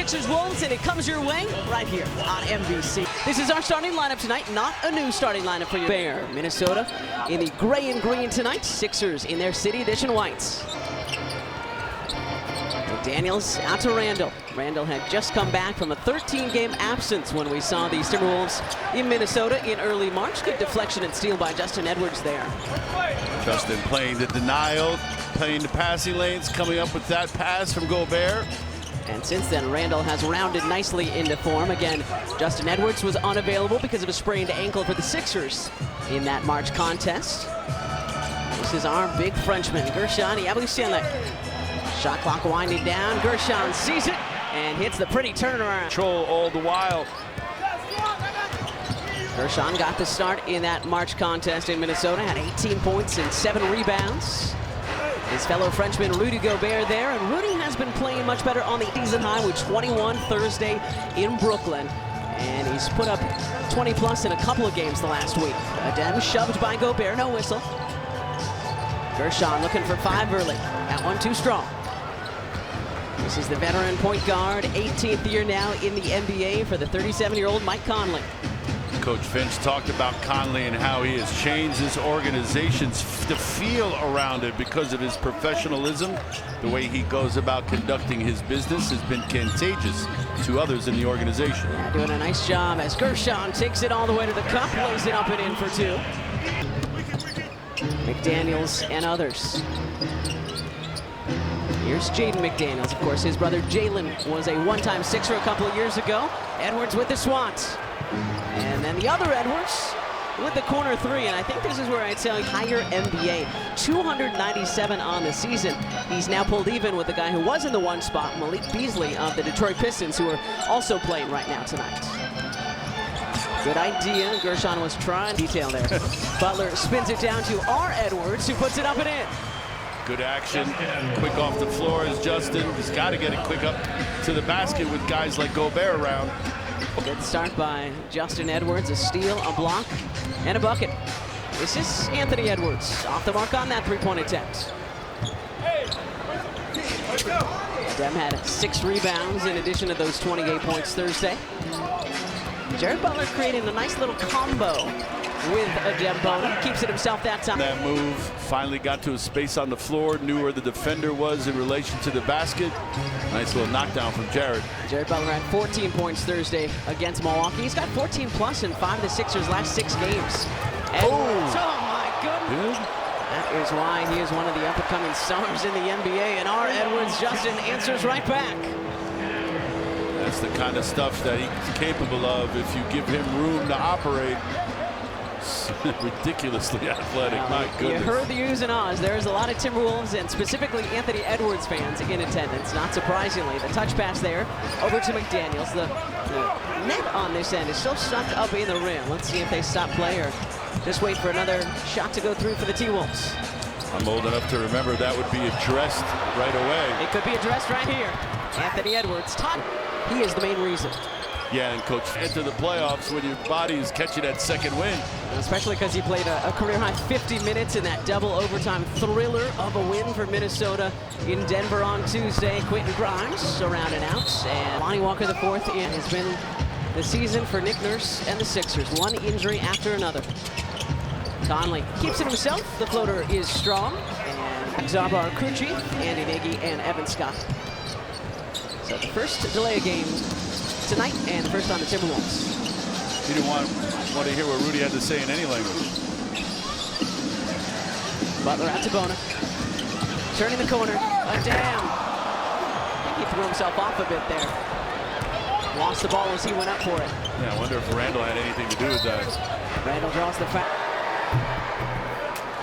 Sixers Wolves, and it comes your way right here on MVC. This is our starting lineup tonight, not a new starting lineup for you. Bear, Minnesota in the gray and green tonight. Sixers in their City Edition whites. Daniels out to Randall. Randall had just come back from a 13-game absence when we saw the Timberwolves in Minnesota in early March. Good deflection and steal by Justin Edwards there. Justin playing the denial, playing the passing lanes, coming up with that pass from Gobert. And since then, Randall has rounded nicely into form. Again, Justin Edwards was unavailable because of a sprained ankle for the Sixers in that March contest. This is our big Frenchman, Gershon Yabusele. Shot clock winding down. Gershon sees it and hits the pretty turnaround. Control all the while. Gershon got the start in that March contest in Minnesota, had 18 points and 7 rebounds. His fellow Frenchman Rudy Gobert there, and Rudy has been playing much better on the season high with 21 Thursday in Brooklyn. And he's put up 20 plus in a couple of games the last week. Adem shoved by Gobert, no whistle. Gershon looking for 5 early. That one too strong. This is the veteran point guard, 18th year now in the NBA for the 37-year-old Mike Conley. Coach Finch talked about Conley and how he has changed his organization's the feel around it because of his professionalism. The way he goes about conducting his business has been contagious to others in the organization. Yeah, doing a nice job as Gershon takes it all the way to the cup, lays it up and in for 2. McDaniels and others. Here's Jaden McDaniels. Of course, his brother Jalen was a one-time Sixer a couple of years ago. Edwards with the Swats. And then the other Edwards with the corner 3. And I think this is where I tell you, higher NBA. 297 on the season. He's now pulled even with the guy who was in the 1 spot, Malik Beasley of the Detroit Pistons, who are also playing right now tonight. Good idea. Gershon was trying. Detail there. Butler spins it down to R. Edwards, who puts it up and in. Good action, quick off the floor is Justin. He's got to get it quick up to the basket with guys like Gobert around. Good start by Justin Edwards, a steal, a block, and a bucket. This is Anthony Edwards, off the mark on that 3-point attempt. Dem had 6 rebounds in addition to those 28 points Thursday. Jared Butler creating a nice little combo with Adem Bona. Keeps it himself that time. That move finally got to a space on the floor, knew where the defender was in relation to the basket. Nice little knockdown from Jared. Jared Butler had 14 points Thursday against Milwaukee. He's got 14 plus in 5 of the Sixers' last 6 games. Edwards, oh my goodness. Good. That is why he is one of the up-and-coming stars in the NBA. And R. Edwards, Justin answers right back. That's the kind of stuff that he's capable of if you give him room to operate. Ridiculously athletic, my goodness. You heard the oohs and ahs. There's a lot of Timberwolves and specifically Anthony Edwards fans in attendance. Not surprisingly, the touch pass there over to McDaniels. The net on this end is still sucked up in the rim. Let's see if they stop play or just wait for another shot to go through for the T-Wolves. I'm old enough to remember that would be addressed right away. It could be addressed right here. Anthony Edwards, he is the main reason. Yeah, and Coach, enter the playoffs when your body is catching that second wind. Especially because he played a career-high 50 minutes in that double overtime thriller of a win for Minnesota in Denver on Tuesday. Quentin Grimes around and out. And Lonnie Walker IV has been the season for Nick Nurse and the Sixers. One injury after another. Conley keeps it himself. The floater is strong. And Zabar Kuchi, Andy Nagy, and Evan Scott. So the first delay of game tonight and first on the Timberwolves. You didn't want to hear what Rudy had to say in any language. Butler out to Bona. Turning the corner. Damn. I think he threw himself off a bit there. Lost the ball as he went up for it. Yeah, I wonder if Randall had anything to do with that. Randall draws the foul.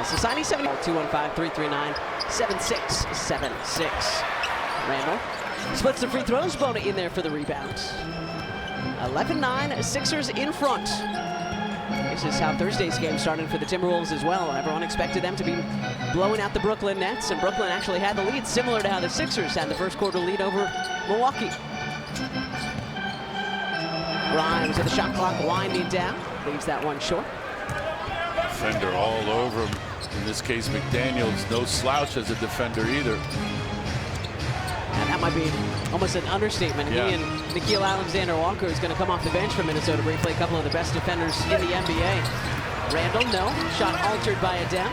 Society 70. 215-339-7676. Randall splits the free throws. Bona in there for the rebounds. 11-9, Sixers in front. This is how Thursday's game started for the Timberwolves as well. Everyone expected them to be blowing out the Brooklyn Nets, and Brooklyn actually had the lead, similar to how the Sixers had the first quarter lead over Milwaukee. Grimes with the shot clock winding down, leaves that one short. Defender all over him. In this case, McDaniels, no slouch as a defender either. And that might might be almost an understatement. Yeah. He and Nikhil Alexander-Walker is going to come off the bench for Minnesota briefly. A couple of the best defenders in the NBA. Randall, no. Shot altered by Adem.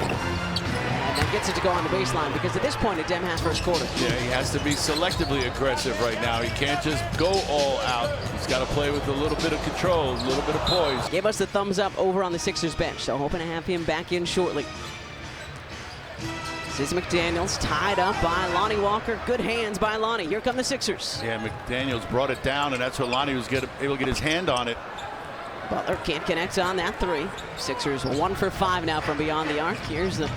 And then gets it to go on the baseline because at this point, Adem has first quarter. Yeah, he has to be selectively aggressive right now. He can't just go all out. He's got to play with a little bit of control, a little bit of poise. Gave us the thumbs up over on the Sixers bench, so hoping to have him back in shortly. This is McDaniels, tied up by Lonnie Walker. Good hands by Lonnie. Here come the Sixers. Yeah, McDaniels brought it down, and that's where Lonnie was able to get his hand on it. Butler can't connect on that three. Sixers 1 for 5 now from beyond the arc. Here's the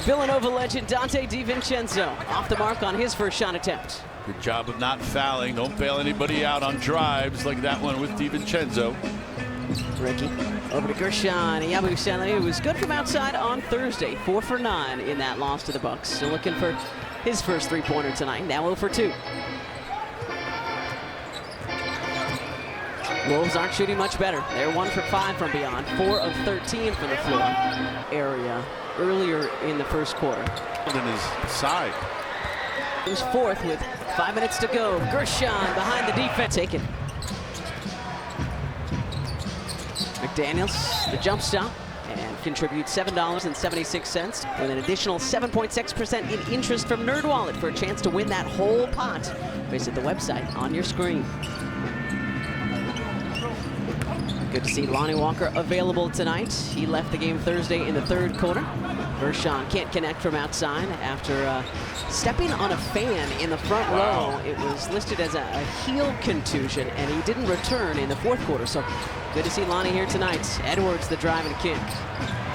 Villanova legend Dante DiVincenzo off the mark on his first shot attempt. Good job of not fouling. Don't bail anybody out on drives like that one with DiVincenzo. Ricky over to Gershon Yabusele, who was good from outside on Thursday. 4 for 9 in that loss to the Bucks. Still looking for his first three-pointer tonight. Now 0 for 2. Wolves aren't shooting much better. They're 1 for 5 from beyond. 4 of 13 from the floor area earlier in the first quarter. In his side. He was fourth with 5 minutes to go. Gershon behind the defense. Taken. McDaniels, the jump stop, and contributes $7.76 with an additional 7.6% in interest from NerdWallet for a chance to win that whole pot. Visit the website on your screen. Good to see Lonnie Walker available tonight. He left the game Thursday in the third quarter. Gershon can't connect from outside after stepping on a fan in the front row. It was listed as a heel contusion, and he didn't return in the fourth quarter. So good to see Lonnie here tonight. Edwards, the drive and kick.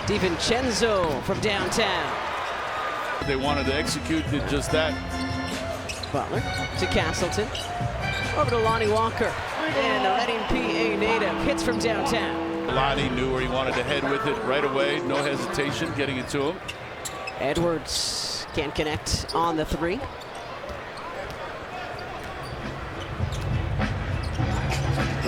DiVincenzo from downtown. They wanted to execute just that. Butler to Castleton. Over to Lonnie Walker. And the Reading PA native hits from downtown. Lonnie knew where he wanted to head with it right away. No hesitation getting it to him. Edwards can't connect on the three.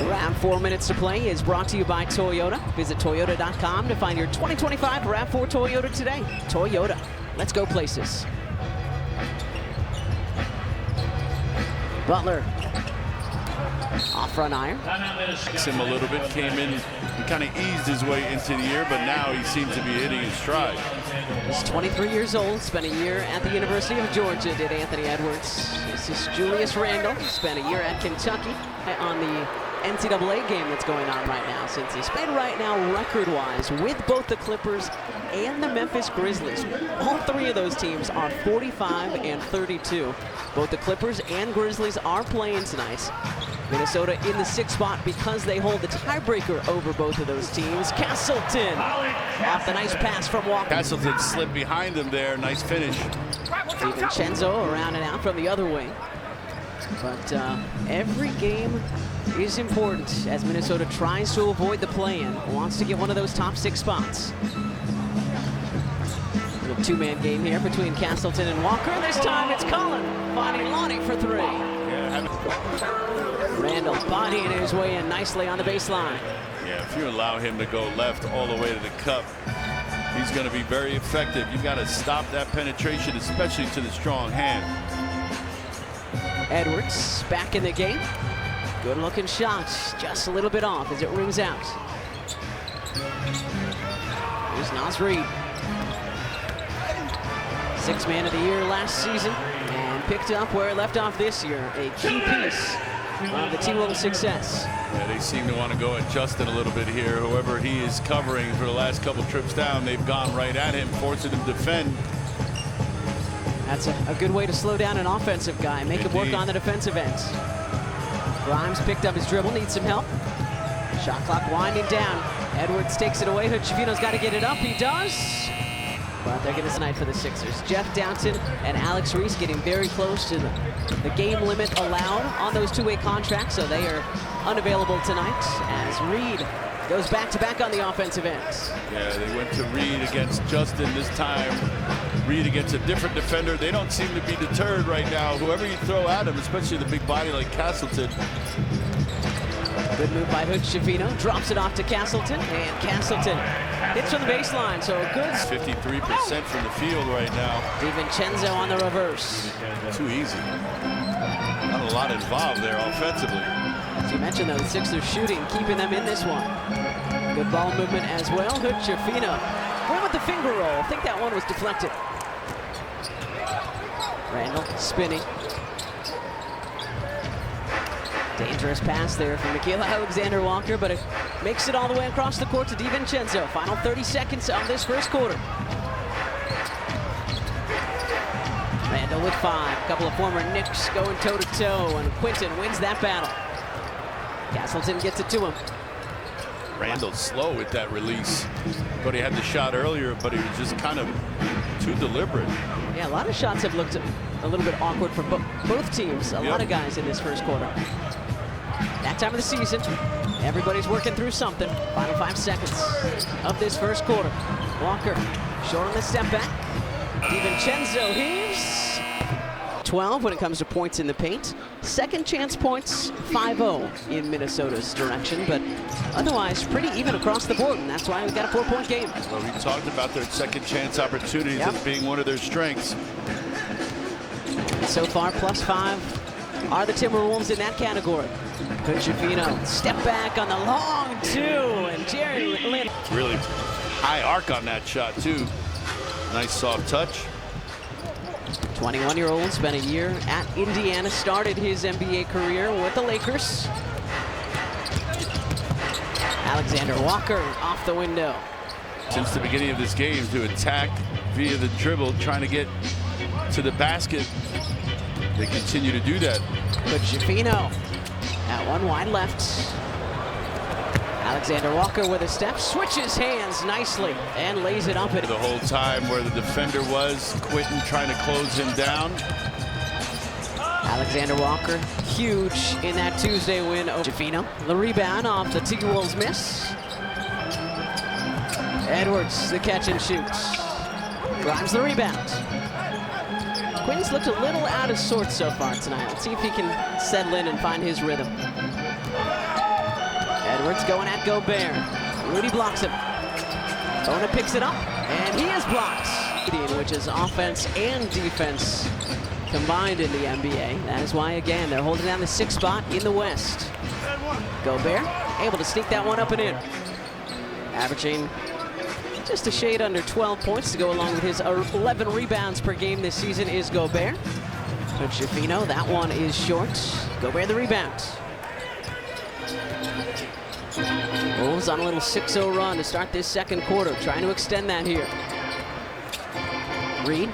Around 4 minutes to play is brought to you by Toyota. Visit Toyota.com to find your 2025 RAV4 Toyota today. Toyota, let's go places. Butler, off front iron. Him a little bit, came in, he kind of eased his way into the year, but now he seems to be hitting his stride. He's 23 years old, spent a year at the University of Georgia, did Anthony Edwards. This is Julius Randle, spent a year at Kentucky on the NCAA game that's going on right now, since he's played right now record-wise with both the Clippers and the Memphis Grizzlies. All three of those teams are 45 and 32. Both the Clippers and Grizzlies are playing tonight. Minnesota in the 6th spot because they hold the tiebreaker over both of those teams. Castleton off the nice pass from Walker. Castleton slipped behind him there. Nice finish. DiVincenzo around and out from the other wing. But every game is important as Minnesota tries to avoid the play-in. Wants to get one of those top 6 spots. A two-man game here between Castleton and Walker. This time it's Cullen finding Lonnie for 3. Randall bodying his way in nicely on the baseline. Yeah, if you allow him to go left all the way to the cup, he's going to be very effective. You've got to stop that penetration, especially to the strong hand. Edwards back in the game. Good looking shot, just a little bit off as it rings out. Here's Naz Reid. 6th man of the year last season and picked up where it left off this year. A key piece of the T-Wolves' success. Yeah, they seem to want to go at Justin a little bit here. Whoever he is covering for the last couple trips down, they've gone right at him, forcing him to defend. That's a good way to slow down an offensive guy, make him work on the defensive ends. Grimes picked up his dribble, needs some help. Shot clock winding down. Edwards takes it away. Chivino's got to get it up. He does. But they're getting tonight for the Sixers. Jeff Downton and Alex Reese getting very close to the game limit allowed on those two-way contracts, so they are unavailable tonight as Reed goes back-to-back on the offensive ends. Yeah, they went to Reed against Justin this time. Reed against a different defender. They don't seem to be deterred right now. Whoever you throw at him, especially the big body like Castleton. Good move by Hood Chivino. Drops it off to Castleton, and Castleton hits from the baseline, so a good 53% from the field right now. DiVincenzo on the reverse. Too easy. a lot involved there offensively. As you mentioned, though, the Sixers shooting, keeping them in this one. Good ball movement as well. Hood-Schifino went with the finger roll. I think that one was deflected. Randall spinning. Dangerous pass there from Nickeil Alexander-Walker, but it makes it all the way across the court to DiVincenzo. Final 30 seconds of this first quarter. Randall with 5. A couple of former Knicks going toe-to-toe, and Quinton wins that battle. Castleton gets it to him. Randall's slow with that release. Thought he had the shot earlier, but he was just kind of too deliberate. Yeah, a lot of shots have looked a little bit awkward for both teams. A lot of guys in this first quarter. That time of the season, everybody's working through something. Final 5 seconds of this first quarter. Walker short on the step back. DiVincenzo heaves. 12 when it comes to points in the paint. Second chance points, 5-0 in Minnesota's direction, but otherwise pretty even across the board, and that's why we've got a 4-point game. Well, we talked about their second chance opportunities as being one of their strengths. So far, +5 are the Timberwolves in that category. Hood-Schifino, step back on the long 2, and Jerry Lin. Really high arc on that shot, too. Nice soft touch. 21-year-old, spent a year at Indiana, started his NBA career with the Lakers. Alexander Walker off the window. Since the beginning of this game, to attack via the dribble, trying to get to the basket. They continue to do that. But Schifino at one wide left. Alexander Walker with a step, switches hands nicely, and lays it up. The whole time where the defender was, Quinton trying to close him down. Alexander Walker, huge in that Tuesday win over Schifino. The rebound off the T-Wolves miss. Edwards, the catch and shoots. Grimes the rebound. Quinton's looked a little out of sorts so far tonight. Let's see if he can settle in and find his rhythm. Edwards going at Gobert. Rudy blocks him. Bona picks it up, and he is blocked. Which is offense and defense combined in the NBA. That is why, again, they're holding down the 6th spot in the West. Gobert able to sneak that one up and in. Averaging just a shade under 12 points to go along with his 11 rebounds per game this season is Gobert. But Schifino, that one is short. Gobert the rebound. Wolves on a little 6-0 run to start this second quarter, trying to extend that here. Reed,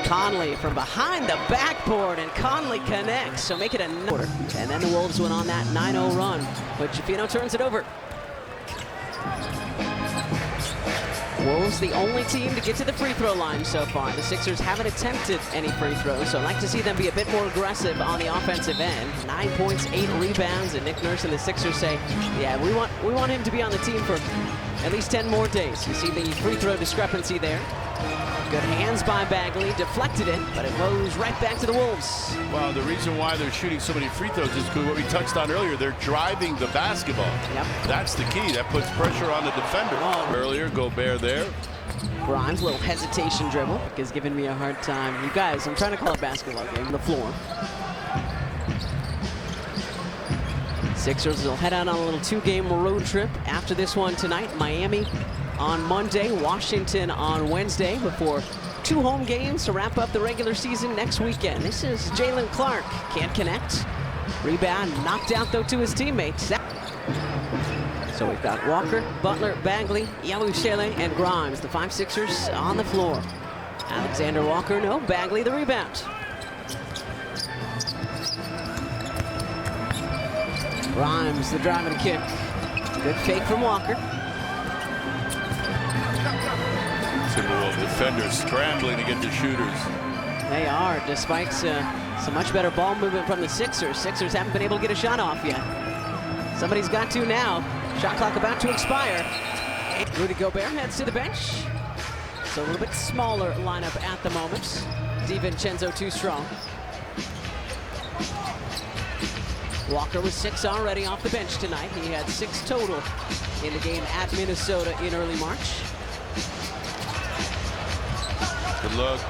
Conley from behind the backboard, and Conley connects, so make it a quarter. And then the Wolves went on that 9-0 run, but Schifino turns it over. Wolves the only team to get to the free throw line so far. The Sixers haven't attempted any free throws, so I'd like to see them be a bit more aggressive on the offensive end. 9 points, 8 rebounds, and Nick Nurse and the Sixers say, yeah, we want him to be on the team for at least 10 more days. You see the free throw discrepancy there. Good hands by Bagley, deflected it, but it goes right back to the Wolves. Well, the reason why they're shooting so many free throws is because what we touched on earlier, they're driving the basketball. Yep. That's the key. That puts pressure on the defender. Earlier, Gobert there. Grimes, little hesitation dribble, is giving me a hard time. You guys, I'm trying to call a basketball game on the floor. Sixers will head out on a little 2-game road trip after this one tonight. Miami on Monday, Washington on Wednesday, before 2 home games to wrap up the regular season next weekend. This is Jalen Clark, can't connect. Rebound knocked out though to his teammates. So we've got Walker, Butler, Bagley, Yabusele, and Grimes, the 5 Sixers on the floor. Alexander Walker, no, Bagley the rebound. Grimes the drive and kick. Good fake from Walker. Timberwolves defenders scrambling to get the shooters. They are, despite some much better ball movement from the Sixers. Sixers haven't been able to get a shot off yet. Somebody's got to now. Shot clock about to expire. Rudy Gobert heads to the bench. So a little bit smaller lineup at the moment. DiVincenzo too strong. Walker with 6 already off the bench tonight. He had 6 total in the game at Minnesota in early March. Good look.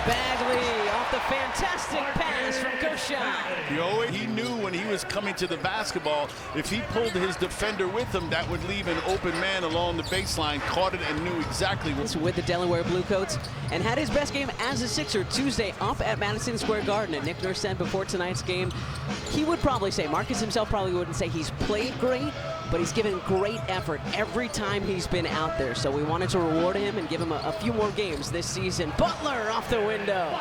Bagley off the fantastic pass from Gershon. He knew when he was coming to the basketball, if he pulled his defender with him, that would leave an open man along the baseline, caught it and knew exactly what. With the Delaware Bluecoats, and had his best game as a Sixer Tuesday up at Madison Square Garden. And Nick Nurse said before tonight's game, he would probably say, Marcus himself probably wouldn't say he's played great, but he's given great effort every time he's been out there. So we wanted to reward him and give him a few more games this season. Butler off the window.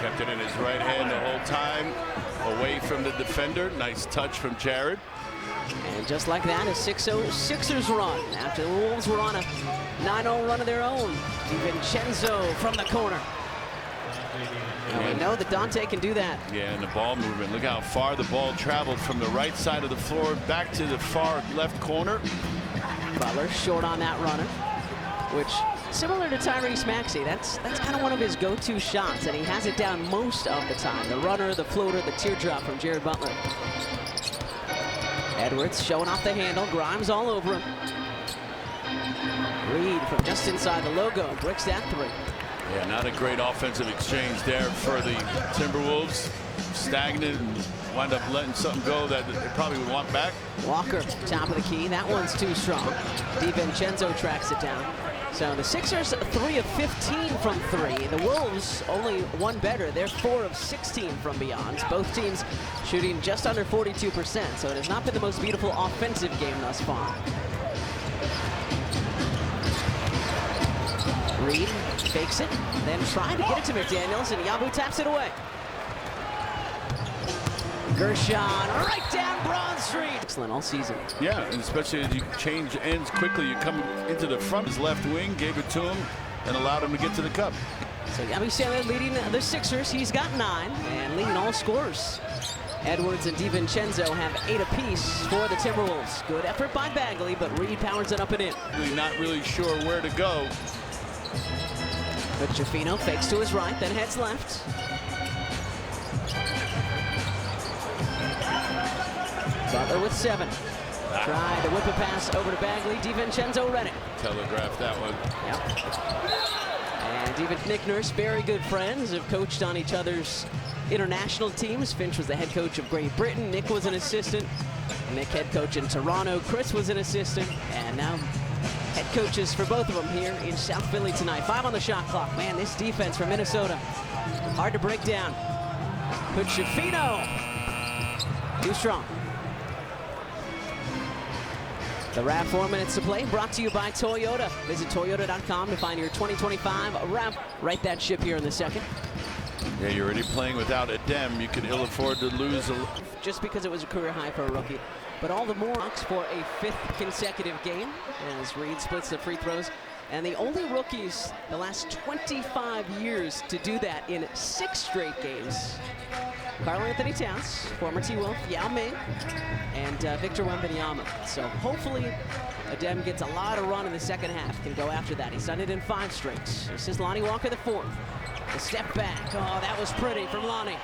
Kept it in his right hand the whole time, away from the defender. Nice touch from Jared. And just like that, a 6-0 Sixers run after the Wolves were on a 9-0 run of their own. DiVincenzo from the corner. And we know that Dante can do that. Yeah, and the ball movement. Look how far the ball traveled from the right side of the floor back to the far left corner. Butler short on that runner, which, similar to Tyrese Maxey, that's kind of one of his go-to shots, and he has it down most of the time. The runner, the floater, the teardrop from Jared Butler. Edwards showing off the handle, Grimes all over him. Reed from just inside the logo, bricks that three. Yeah, not a great offensive exchange there for the Timberwolves. Stagnant and wind up letting something go that they probably would want back. Walker, top of the key. That one's too strong. DiVincenzo tracks it down. So the Sixers 3 of 15 from three. The Wolves only one better. They're 4 of 16 from beyond. Both teams shooting just under 42%. So it has not been the most beautiful offensive game thus far. Reed fakes it, then trying to get it to McDaniels, and Yabu taps it away. Gershon right down Broad Street. Excellent all season. Yeah, and especially as you change ends quickly, you come into the front. His left wing gave it to him and allowed him to get to the cup. So Yabu Sandler leading the Sixers. He's got 9 and leading all scorers. Edwards and DiVincenzo have 8 apiece for the Timberwolves. Good effort by Bagley, but Reed powers it up and in. Not really sure where to go. But Jafino fakes to his right, then heads left. Butler with 7. Tried to whip a pass over to Bagley. DiVincenzo read it. Telegraphed that one. Yep. And even Nick Nurse, very good friends, have coached on each other's international teams. Finch was the head coach of Great Britain. Nick was an assistant. Nick head coach in Toronto. Chris was an assistant. And now head coaches for both of them here in South Philly tonight. 5 on the shot clock. Man, this defense from Minnesota, hard to break down. But Jafino, too strong. The RAV 4 minutes to play, brought to you by Toyota. Visit Toyota.com to find your 2025 RAV. Right that ship here in the second. Yeah, you're already playing without a Dem. You can ill afford to lose. Just because it was a career high for a rookie. But all the more for a 5th consecutive game as Reed splits the free throws. And the only rookies the last 25 years to do that in 6 straight games. Karl-Anthony Towns, former T-Wolf, Yao Ming, and Victor Wembanyama. So hopefully Adem gets a lot of run in the second half, can go after that. He's done it in 5 straight. This is Lonnie Walker, the 4th. The step back, oh, that was pretty from Lonnie.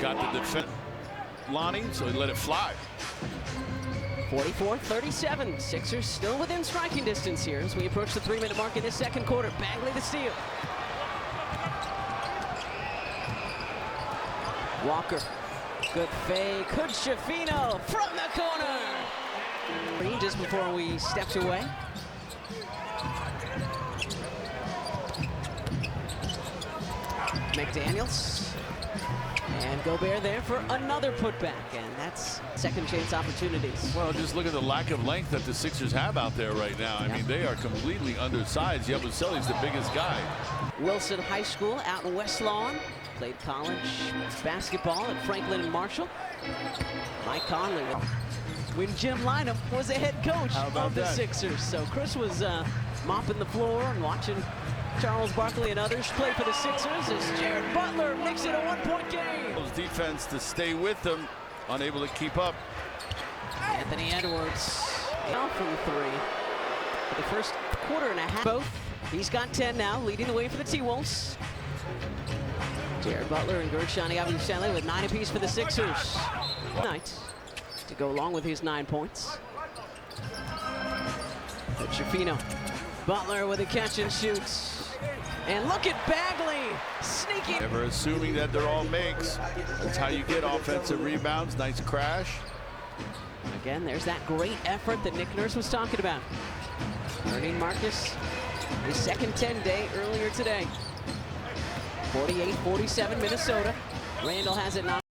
Got the defense, Lonnie, so he let it fly. 44-37, Sixers still within striking distance here as we approach the 3-minute mark in this second quarter. Bagley the steal. Walker, good fake, good Jafino from the corner. Just before we stepped away. McDaniels. And Gobert there for another putback, and that's second chance opportunities. Well, just look at the lack of length that the Sixers have out there right now. I mean, they are completely undersized. Yabusele's the biggest guy. Wilson High School out in West Lawn. Played college basketball at Franklin and Marshall. Mike Conley, when Jim Lynam was a head coach of the Sixers. So Chris was mopping the floor and watching Charles Barkley and others play for the Sixers as Jared Butler makes it a 1-point game. Defense to stay with them, unable to keep up. Anthony Edwards out from 3 for the first quarter and a half. Both. He's got 10 now, leading the way for the T-Wolves. Jared Butler and Gershon Stanley with 9 apiece for the Sixers. Night to go along with his 9 points. But Jafino, Butler with a catch and shoots. And look at Bagley sneaking. Never assuming that they're all makes. That's how you get offensive rebounds. Nice crash. Again, there's that great effort that Nick Nurse was talking about. Earning Marcus his second 10-day earlier today. 48-47 Minnesota. Randall has it knocked.